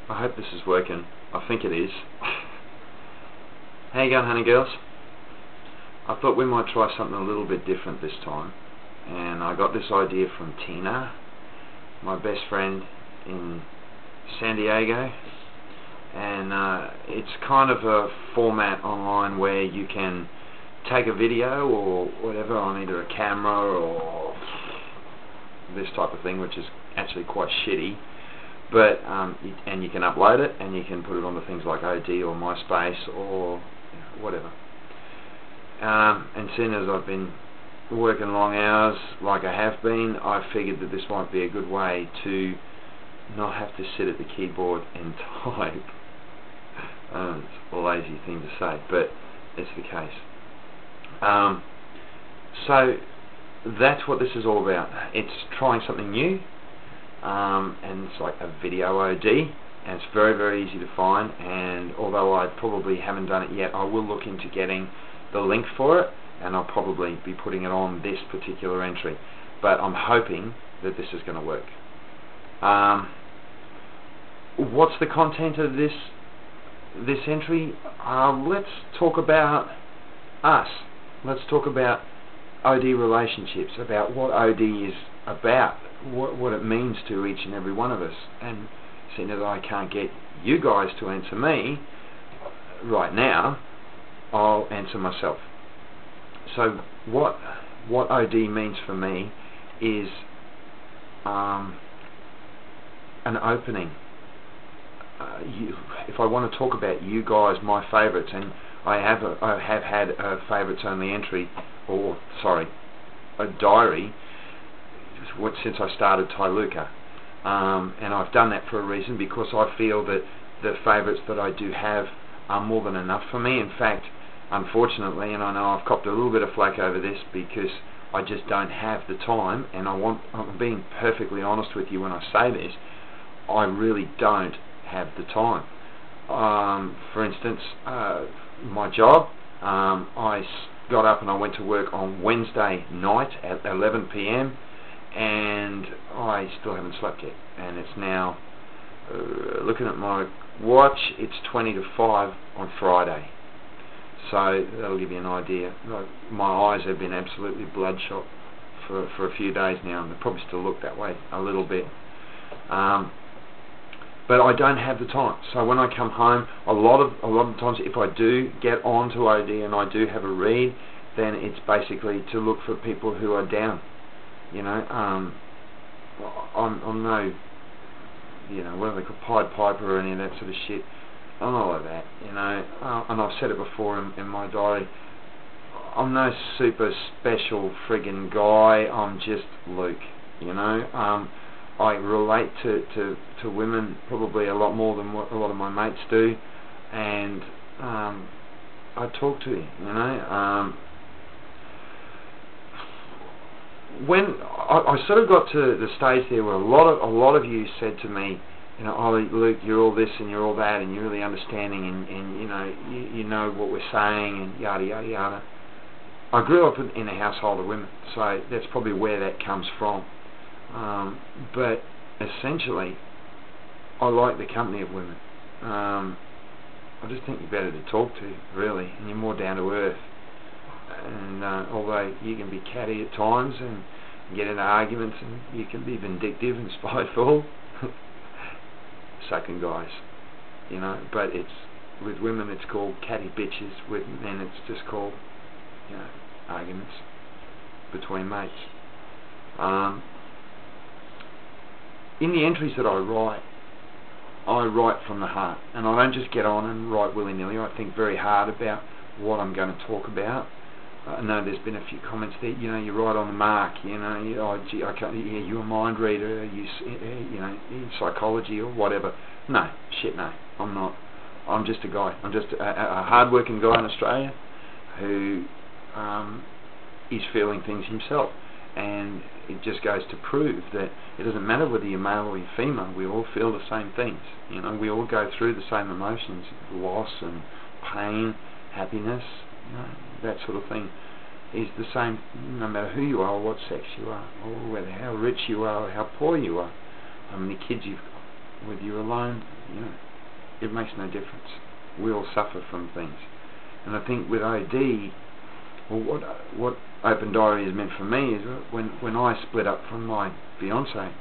I hope this is working. I think it is. How you going, honey girls? I thought we might try something a little bit different this time, and I got this idea from Tina, my best friend in San Diego, and it's kind of a format online where you can take a video or whatever on either a camera or this type of thing, which is actually quite shitty, but and you can upload it and you can put it onto things like OD or MySpace or whatever. And soon as I've been working long hours like I have been, I figured that this might be a good way to not have to sit at the keyboard and type. It's a lazy thing to say, but it's the case. So that's what this is all about. It's trying something new, and it's like a video OD, and it's very, very easy to find, and although I probably haven't done it yet, I will look into getting the link for it, and I'll probably be putting it on this particular entry, but I'm hoping that this is going to work. What's the content of this entry? Let's talk about us. Let's talk about OD relationships, about what OD is about, what it means to each and every one of us. And seeing that I can't get you guys to answer me right now, I'll answer myself. So what OD means for me is an opening. If I want to talk about you guys, my favourites, and I have had a favourites only entry, or sorry, a diary since I started Tailuka, and I've done that for a reason, because I feel that the favourites that I do have are more than enough for me. In fact, unfortunately, and I know I've copped a little bit of flack over this because I just don't have the time, and I'm being perfectly honest with you when I say this, I really don't have the time. For instance, my job, I got up and I went to work on Wednesday night at 11 PM, and I still haven't slept yet, and it's now, looking at my watch, it's 20 to 5 on Friday. So that'll give you an idea. My eyes have been absolutely bloodshot for a few days now, and they probably still look that way a little bit. But I don't have the time. So when I come home, a lot of the times, if I do get onto OD and I do have a read, then it's basically to look for people who are down. You know, I'm no, you know, what do they call, Pied Piper or any of that sort of shit. I'm not like that, you know, and I've said it before in my diary, I'm no super special friggin' guy, I'm just Luke, you know. I relate to women probably a lot more than what a lot of my mates do, and I talk to you, you know. When I sort of got to the stage there where a lot of you said to me, you know, oh, Luke, you're all this and you're all that, and you're really understanding, and you know, you know what we're saying, and yada yada yada. I grew up in a household of women, so that's probably where that comes from. But essentially, I like the company of women. I just think you're better to talk to, really, and you're more down to earth. And although you can be catty at times and get into arguments, and you can be vindictive and spiteful, sucking guys, you know. But it's, with women it's called catty bitches. With men it's just called, you know, arguments between mates. In the entries that I write from the heart, and I don't just get on and write willy-nilly. I think very hard about what I'm going to talk about. I know there's been a few comments there, you know, you write on the mark, you know, you're a mind reader, you know, in psychology or whatever. No, shit, no, I'm not. I'm just a guy. I'm just a hard-working guy in Australia who is feeling things himself. And it just goes to prove that it doesn't matter whether you're male or you're female, we all feel the same things. You know, we all go through the same emotions, loss and pain, happiness, you know, that sort of thing is the same no matter who you are or what sex you are, or whether how rich you are or how poor you are, how many kids you've got. whether you're alone, it makes no difference. We all suffer from things. And I think with OD, well, what Open Diary has meant for me is when I split up from my fiance,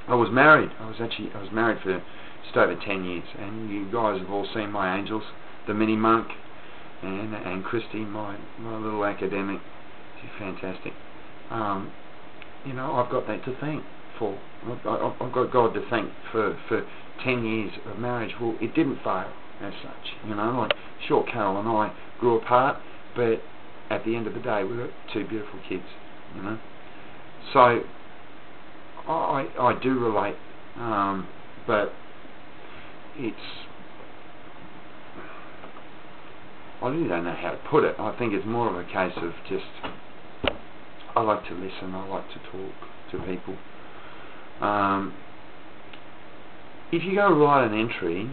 I was married. I was married for just over 10 years, and you guys have all seen my angels, the mini monk, and Christy, my little academic. She's fantastic. I've got that to thank for. I've got God to thank for 10 years of marriage. Well, it didn't fail as such. Like, sure, Carol and I grew apart, but at the end of the day, we got two beautiful kids. So I do relate, but I really don't know how to put it. I think it's more of a case of just, I like to listen, I like to talk to people. If you go write an entry,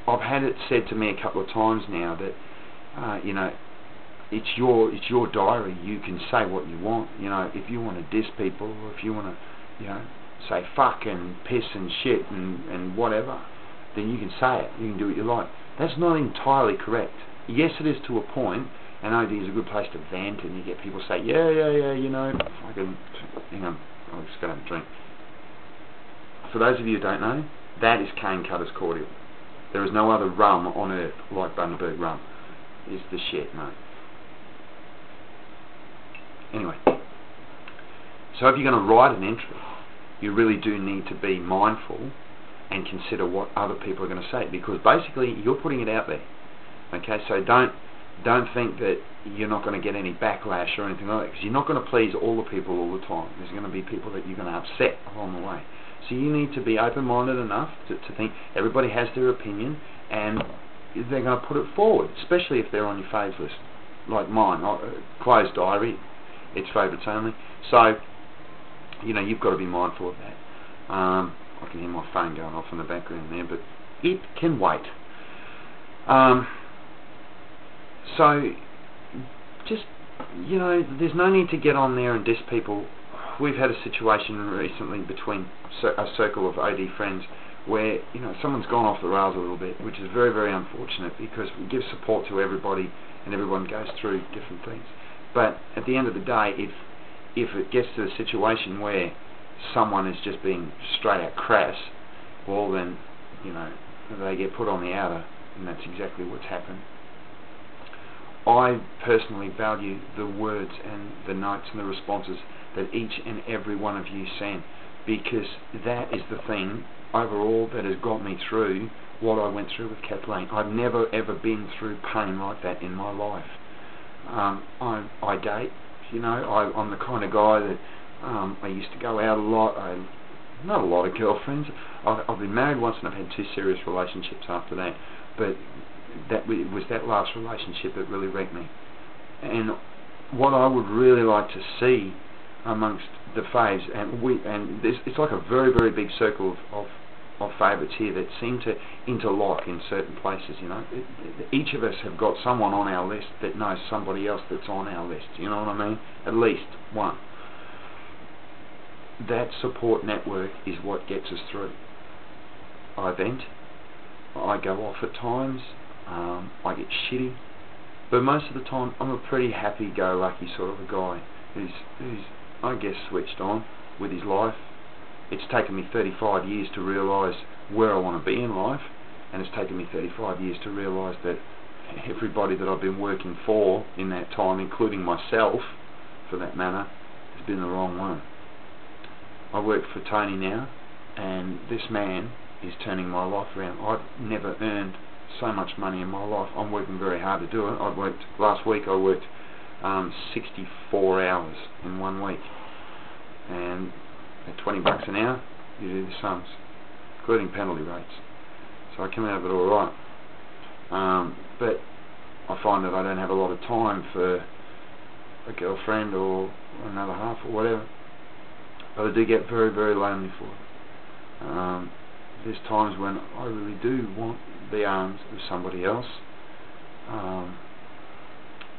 I've had it said to me a couple of times now that, it's your diary. You can say what you want. If you want to diss people, or if you want to, say fuck and piss and shit and whatever, then you can say it. You can do what you like. That's not entirely correct. Yes, it is to a point, and OD is a good place to vent, and you get people say, yeah, fucking, hang on, I'm just going to have a drink. For those of you who don't know, that is Cane Cutter's cordial. There is no other rum on earth like Bundaberg rum. It's the shit, mate. Anyway, so if you're going to write an entry, you really do need to be mindful and consider what other people are going to say, because basically you're putting it out there. Okay, so don't think that you're not going to get any backlash or anything like that, because you're not going to please all the people all the time. There's going to be people that you're going to upset along the way. So you need to be open-minded enough to think everybody has their opinion, and they're going to put it forward, especially if they're on your faves list, like mine. Closed diary, it's favourites only. So, you've got to be mindful of that. I can hear my phone going off in the background there, but it can wait. So, just, there's no need to get on there and diss people. We've had a situation recently between a circle of OD friends where, someone's gone off the rails a little bit, which is very, very unfortunate, because we give support to everybody and everyone goes through different things. But at the end of the day, if it gets to the situation where someone is just being straight out crass, well then, they get put on the outer, and that's exactly what's happened. I personally value the words and the notes and the responses that each and every one of you send, because that is the thing overall that has got me through what I went through with Kathleen. I've never ever been through pain like that in my life. I date, I'm the kind of guy that I used to go out a lot. Not a lot of girlfriends. I've been married once and I've had 2 serious relationships after that, but it was that last relationship that really wrecked me. And what I would really like to see amongst the faves, and it's like a very, very big circle of favourites here that seem to interlock in certain places. Each of us have got someone on our list that knows somebody else that's on our list. You know what I mean? At least one. That support network is what gets us through. I vent, I go off at times, I get shitty, but most of the time I'm a pretty happy-go-lucky sort of a guy who's I guess switched on with his life. It's taken me 35 years to realise where I want to be in life, and it's taken me 35 years to realise that everybody that I've been working for in that time, including myself for that matter, has been the wrong one. I work for Tony now, and this man is turning my life around. I've never earned so much money in my life. I'm working very hard to do it. Last week I worked 64 hours in 1 week, and at $20 an hour you do the sums, including penalty rates, so I come out of it alright. But I find that I don't have a lot of time for a girlfriend or another half or whatever, but I do get very, very lonely for it. There's times when I really do want the arms of somebody else,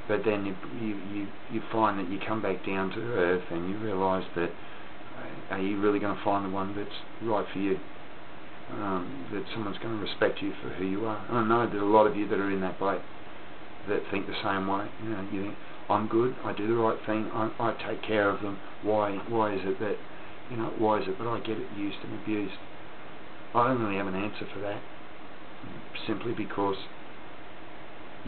but then you find that you come back down to earth and you realise that are you really going to find the one that's right for you? That someone's going to respect you for who you are. And I know there's a lot of you that are in that boat, that think the same way. You know, you think, I'm good, I do the right thing, I take care of them. Why is it that, why is it that I get used and abused? I don't really have an answer for that, simply because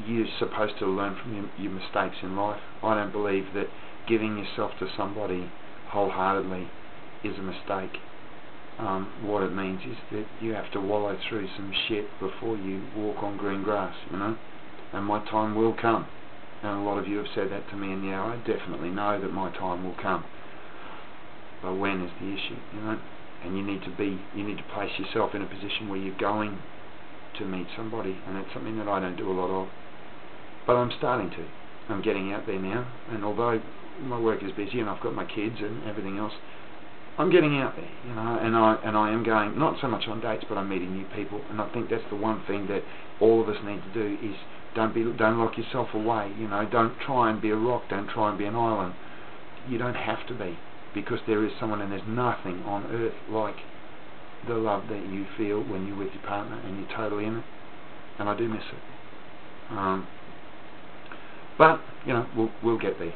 you're supposed to learn from your mistakes in life. I don't believe that giving yourself to somebody wholeheartedly is a mistake. What it means is that you have to wallow through some shit before you walk on green grass, and my time will come. And a lot of you have said that to me, and yeah, I definitely know that my time will come. But when is the issue, And you need to place yourself in a position where you're going to meet somebody, and that's something that I don't do a lot of. But I'm starting to. I'm getting out there now, and although my work is busy and I've got my kids and everything else, I'm getting out there, and I am going, not so much on dates, but I'm meeting new people. And I think that's the one thing that all of us need to do is don't lock yourself away. Don't try and be a rock, don't try and be an island. You don't have to be, because there is someone, and there's nothing on earth like the love that you feel when you're with your partner and you're totally in it. And I do miss it. But we'll get there.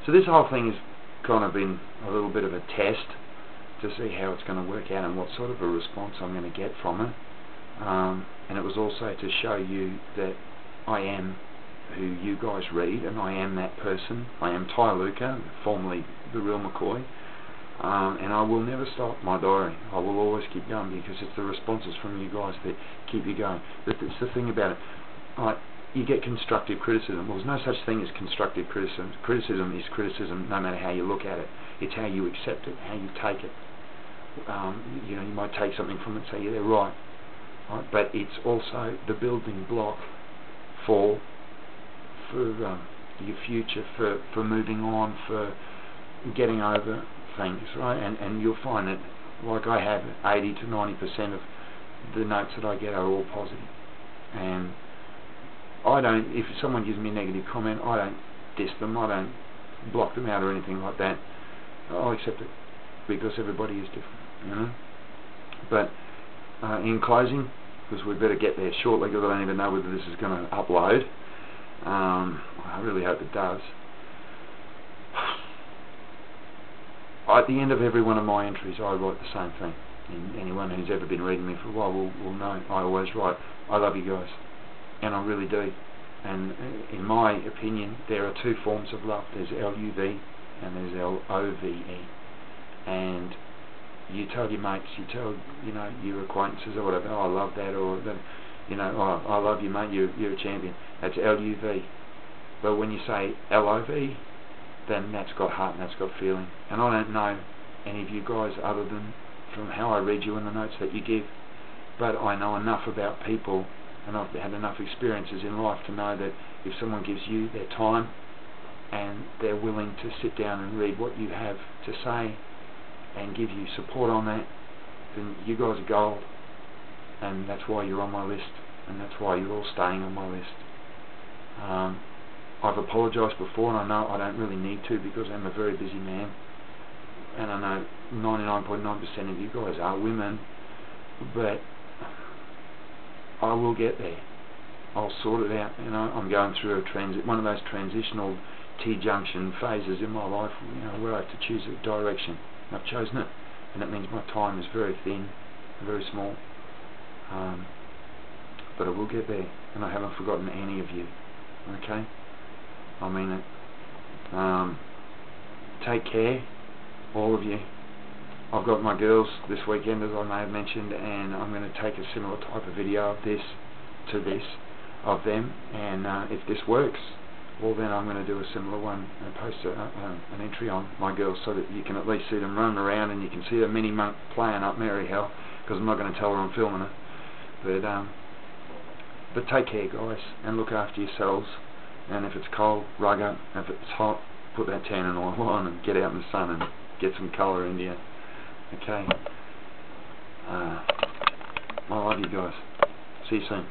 So this whole thing has kind of been a little bit of a test to see how it's going to work out and what sort of a response I'm going to get from it. And it was also to show you that I am who you guys read, and I am that person. I am Ty Luca, formerly the real McCoy, and I will never stop my diary. I will always keep going, because it's the responses from you guys that keep you going. That's the thing about it. You get constructive criticism. Well, there's no such thing as constructive criticism. Criticism is criticism no matter how you look at it. It's how you accept it, how you take it. You might take something from it and say, yeah, they're right. But it's also the building block for your future, for moving on, for getting over things, right? And you'll find that, like I have, 80 to 90% of the notes that I get are all positive. And if someone gives me a negative comment, I don't diss them, I don't block them out or anything like that. I'll accept it, because everybody is different, But in closing, because we better get there shortly, because I don't even know whether this is going to upload. I really hope it does. At the end of every one of my entries, I write the same thing. And anyone who's ever been reading me for a while will know I always write, I love you guys. And I really do. And in my opinion, there are two forms of love. There's L-U-V and there's L-O-V-E. And you tell your mates, you tell your acquaintances or whatever, oh, I love that, or that, oh, I love you, mate, you're a champion. That's L-U-V. But when you say L-O-V, then that's got heart and that's got feeling. And I don't know any of you guys other than from how I read you in the notes that you give, but I know enough about people, and I've had enough experiences in life to know that if someone gives you their time and they're willing to sit down and read what you have to say and give you support on that, then you guys are gold. And that's why you're on my list, and that's why you're all staying on my list. I've apologised before, and I know I don't really need to, because I'm a very busy man, and I know 99.9% of you guys are women, but I will get there. I'll sort it out. I'm going through one of those transitional T-junction phases in my life, where I have to choose a direction. I've chosen it, and it means my time is very thin, very small. But I will get there, and I haven't forgotten any of you. Okay? I mean it. Take care, all of you. I've got my girls this weekend, as I may have mentioned, and I'm going to take a similar type of video of this of them, and if this works, well, then I'm going to do a similar one and post an entry on my girls, so that you can at least see them running around, and you can see a mini monk playing up Mary Hell, because I'm not going to tell her I'm filming it. But take care, guys, and look after yourselves. And if it's cold, rug up. If it's hot, put that tanning oil on and get out in the sun and get some colour into you. Okay? I love you guys. See you soon.